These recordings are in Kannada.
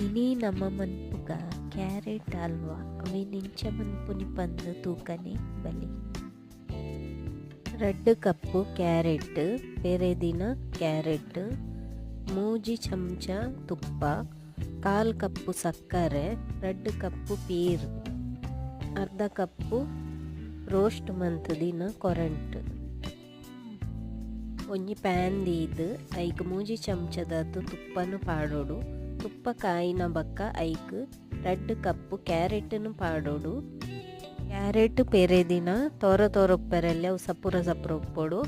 ಇನಿ ನಮ್ಮ ಮನ್ಪುಗ ಕ್ಯಾರೆಟ್ ಹಲ್ವಾ ಅವಿನಿಂಚ ಮನ್ಪುನಿ ಪಂದ್ ತೂಕನೆ ಬಲಿ. 2 ಕಪ್ಪು ಕ್ಯಾರೆಟ್, ಬೇರೆ ದಿನ ಕ್ಯಾರೆಟ್, 3 ಚಮಚ ತುಪ್ಪ, 1/4 ಕಪ್ಪು ಸಕ್ಕರೆ, 2 ಕಪ್ಪು ಪೀರ್, ಅರ್ಧ ಕಪ್ಪು ರೋಸ್ಟ್ ಮಂತದಿನ ಕೊರಂಟ್. ಒಂಜಿ ಪ್ಯಾನ್ ದೀದ್ ಐಕ್ 3 ಚಮಚದದ್ದು ತುಪ್ಪನು ಪಾಡೋಡು. ತುಪ್ಪ ಕಾಯಿನ ಬಕ್ಕ ಐಕ್ 2 ಕಪ್ಪು ಕ್ಯಾರೆಟ್ನು ಪಾಡೋಡು. ಕ್ಯಾರೆಟ್ ಪೆರೆ ದಿನ ತೋರ ಉಪ್ಪರೆಲ್ಲ ಸಪುರ ಉಪ್ಪೋಡು.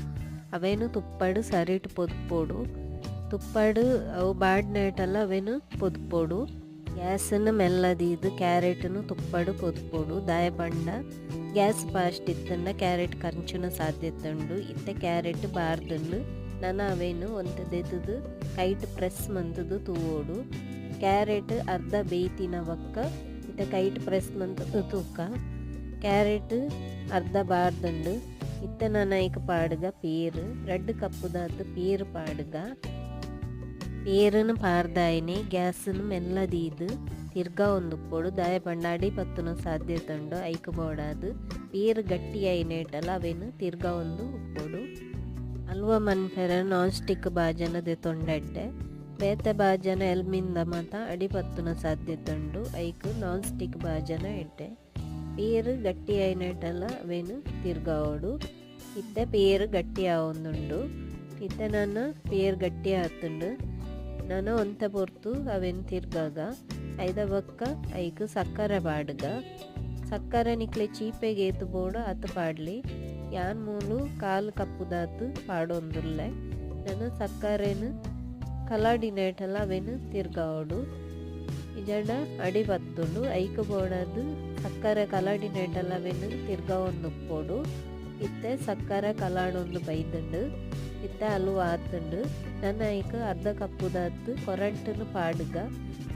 ಅವೇನು ತುಪ್ಪಡು ಸರಿಟ್ ಪೊದ್ಪೋಡು. ತುಪ್ಪಡು ಅವು ಬಾಡ್ನೇಟಲ್ಲ ಅವೇನು ಪೊದ್ಪೋಡು. ಗ್ಯಾಸನ್ನು ಮೆಲ್ಲದೀದು ಕ್ಯಾರೆಟ್ನು ತುಪ್ಪಡು ಪೊದ್ಪೋಡು. ದಾಯ ಪಂಡ ಗ್ಯಾಸ್ ಫಾಸ್ಟ್ ಇತ್ತಂಡ ಕ್ಯಾರೆಟ್ ಕಂಚುನ ಸಾಧ್ಯತೆ ಉಂಡು. ಇತ್ತೆ ಕ್ಯಾರೆಟ್ ಬಾರ್ದುಂಡು ನಾನು ಅವೇನು ಒಂದು ದೆತದು ಕೈಟ್ ಪ್ರೆಸ್ ಮಂತದು ತೂವೋಡು. ಕ್ಯಾರೆಟ್ ಅರ್ಧ ಬೇಯ್ತಿನ ಬಕ್ಕ ಇತ್ತೆ ಕೈಟ್ ಪ್ರೆಸ್ ಮಂತದು ತೂಕ. ಕ್ಯಾರೆಟ್ ಅರ್ಧ ಬಾರ್ದುಂಡು ಇತ್ತೆ ನಾನು ಐಕ್ ಪಾಡ್ಗ ಪೀರ್ 2 ಕಪ್ಪುದಾತು ಪೀರ್ ಪಾಡ್ಗ. ಪೀರನ್ನು ಪಾರ್ದಾಯನೆ ಗ್ಯಾಸನ್ನು ಮೆಲ್ಲದೀದು ತಿರ್ಗಾ ಒಂದುಪ್ಪೋಡು. ದಾಯ ಪಂಡ ಅಡಿ ಪತ್ತುನ ಸಾಧ್ಯತೆ ಉಂಡು ಐಕ್ ಬೋಡಾದು. ಪೀರ್ ಗಟ್ಟಿ ಐನೇಟಲ್ಲ ಅವೇನು ತಿರ್ಗಾ ಒಂದು ಉಪ್ಪೋಡು. Halwa ಮನ್ಪೆರ non stick ಬಾಜನ ದೆತೊಂಡೆಡ್ಡೆ. ಬೇತೆ ಬಾಜನ ಎಲ್ಮಿಂದ ಮಾತ ಅಡಿ ಪತ್ತುನ ಸಾಧ್ಯತೆ ಉಂಡು ಐಕ್ ನಾನ್ ಸ್ಟಿಕ್ ಬಾಜನ ಎಡ್ಡೆ. ಪೀರ್ ಗಟ್ಟಿ ಐನೇಟಲ್ಲ ಅವೇನು ತಿರ್ಗಾವೋಡು. ಇತ್ತೆ ಪೀರ್ ಗಟ್ಟಿ ಆವೊಂದುಂಡು. ಇತ್ತೆ ನಾನು ಪೀರ್ ಗಟ್ಟಿ ಆತುಂಡು ನಾನು ಒಂತೆ ಪೊರ್ತು ಅವೇನು ತಿರ್ಗಾಗ ಐದ ಬಕ್ಕ ಐಕ್ ಸಕ್ಕರೆ ಪಾಡ್ಗ. ಸಕ್ಕರೆ ನಿಕ್ಲೆ ಚೀಪೆಗೆ ಏತು ಬೋಡು ಅತು ಪಾಡ್ಲಿ. ಯಾನ್ ಮೂಲು 1/4 ಕಪ್ಪುದಾತು ಪಾಡೊಂದುಲ್ಲೆ. ನಾನು ಸಕ್ಕರೆನು ಕಲಾಡಿನೇಟಲ್ಲ ಅವೇನು ತಿರ್ಗಾವೋಡು. ಇಜಡ ಅಡಿ ಪತ್ತುಂಡು ಐಕ್ ಬೋಡದು ಸಕ್ಕರೆ ಕಲಾಡಿನೇಟಲ್ಲ ಅವೇನು ತಿರ್ಗಾ ಒಂದು ಉಪ್ಪೋಡು. ಇತ್ತೆ ಸಕ್ಕರೆ ಕಲಾಡೊಂದು ಬೈದುಂಡು. ಇತ್ತೆ ಹಲ್ವಾ ಆತುಂಡು. ನನ್ನ ಐಕ್ ಅರ್ಧ ಕಪ್ಪುದಾತು ಕೊರಂಟನು ಪಾಡ್ಗ.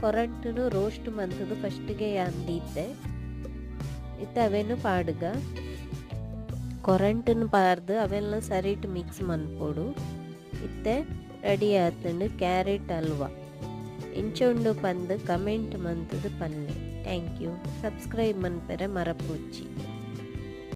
ಕೊರಂಟನು ರೋಸ್ಟ್ ಮಂತದು ಫಸ್ಟಿಗೆ ಯಾಂದೀತೆ ಇತ್ತೆ ಅವೇನು ಪಾಡ್ಗ. ಕೊರಂಟನು ಪಾರ್ದು ಅವೆಲ್ಲ ಸರಿಟ್ ಮಿಕ್ಸ್ ಮನ್ಪೋಡು. ಇತ್ತೆ ರೆಡಿ ಆತುಂಡು ಕ್ಯಾರೆಟ್ ಹಲ್ವಾ. ಇಂಚೊಂಡು ಪಂದ್ ಕಮೆಂಟ್ ಮಂತದು ಪನ್ಲೆ. Thank you. ಸಬ್ಸ್ಕ್ರೈಬ್ ಮನ್ಪೆರೆ ಮರಪುಚ್ಚಿ.